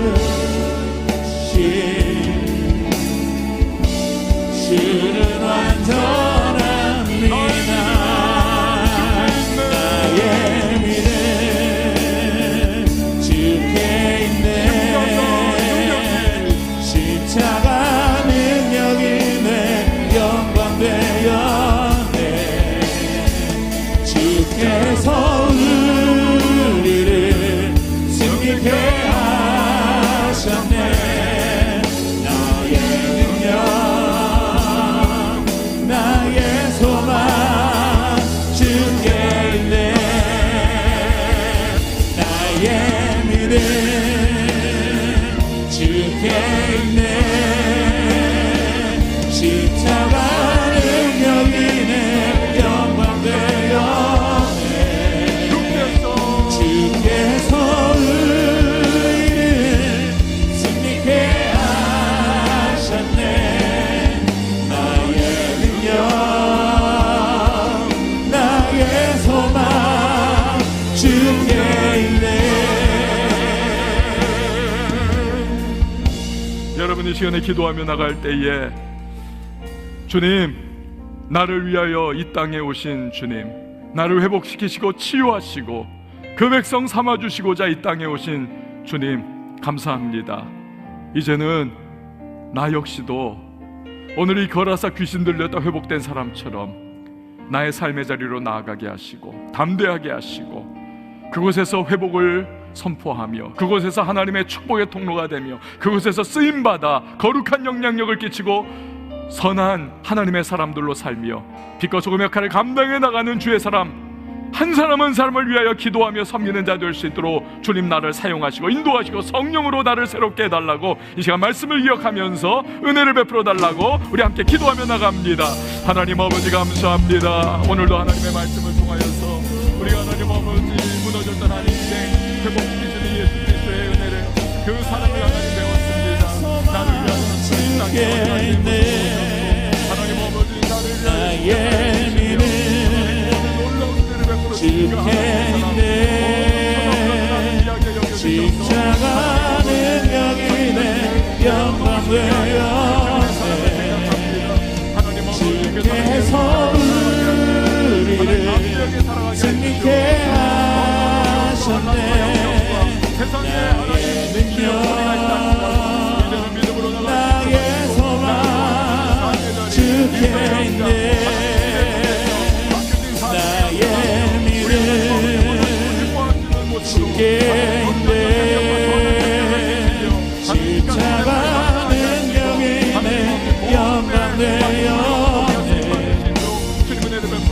주는 완전합니다. 나의 미래 주께 있네. 십자가 주께서 우리를 승리케 하셨네. 나의 능력 나의 소망 주께 있네. 나의 믿음 주께 있네. 십자가 능력이네. 영광되어 주께서 우리를 승리케 하셨네. 나의 능력 나의 소망 주께 있네. 여러분 이 시간에 기도하며 나갈 때에 주님, 나를 위하여 이 땅에 오신 주님, 나를 회복시키시고 치유하시고 그 백성 삼아주시고자 이 땅에 오신 주님 감사합니다. 이제는 나 역시도 오늘 이 거라사 귀신 들렸다 회복된 사람처럼 나의 삶의 자리로 나아가게 하시고 담대하게 하시고 그곳에서 회복을 선포하며 그곳에서 하나님의 축복의 통로가 되며 그곳에서 쓰임받아 거룩한 영향력을 끼치고 선한 하나님의 사람들로 살며 빛과 소금의 역할을 감당해 나가는 주의 사람 한 사람 한 사람을 위하여 기도하며 섬기는 자 될 수 있도록 주님 나를 사용하시고 인도하시고 성령으로 나를 새롭게 해달라고 이 시간 말씀을 기억하면서 은혜를 베풀어 달라고 우리 함께 기도하며 나갑니다. 하나님 아버지 감사합니다. 오늘도 하나님의 말씀을 통하여서 우리가 하나님 아버지 무너졌던 한 인생 회복시키시는 예수 그리스도의 은혜를 그 사랑을 하나님 배웠습니다. 나를 위하여 주께 있네. 하나님 아버지 나를 나의 믿음 주께 있네. 십자가 능력이네. 영광되어 주께서 우리를 승리케 하셨네. 나의 능력 나의 소망 주께 있네. 나의 믿음 주께 있네. 십자가 능력이네. 영광되어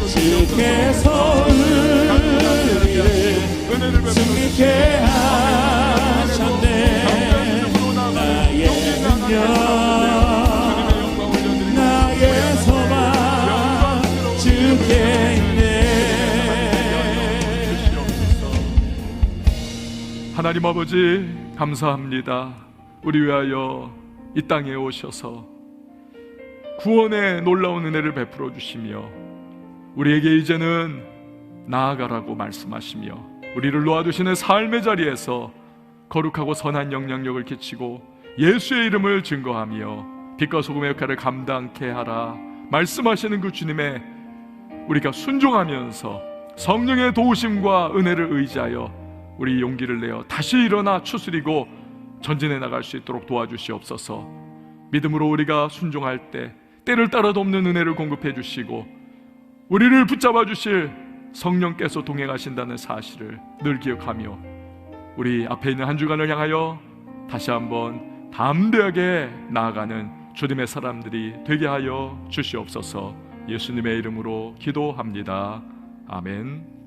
주께서 우리를 승리케 하셨네. 나의 능력 나의 소망 주께 있네. 하나님 아버지 감사합니다. 우리 위하여 이 땅에 오셔서 구원의 놀라운 은혜를 베풀어 주시며 우리에게 이제는 나아가라고 말씀하시며 우리를 놓아두시는 삶의 자리에서 거룩하고 선한 영향력을 끼치고 예수의 이름을 증거하며 빛과 소금의 역할을 감당케 하라 말씀하시는 그 주님의 우리가 순종하면서 성령의 도우심과 은혜를 의지하여 우리 용기를 내어 다시 일어나 추스리고 전진해 나갈 수 있도록 도와주시옵소서. 믿음으로 우리가 순종할 때 때를 따라 돕는 은혜를 공급해 주시고 우리를 붙잡아 주실 성령께서 동행하신다는 사실을 늘 기억하며 우리 앞에 있는 한 주간을 향하여 다시 한번 담대하게 나아가는 주님의 사람들이 되게 하여 주시옵소서. 예수님의 이름으로 기도합니다. 아멘.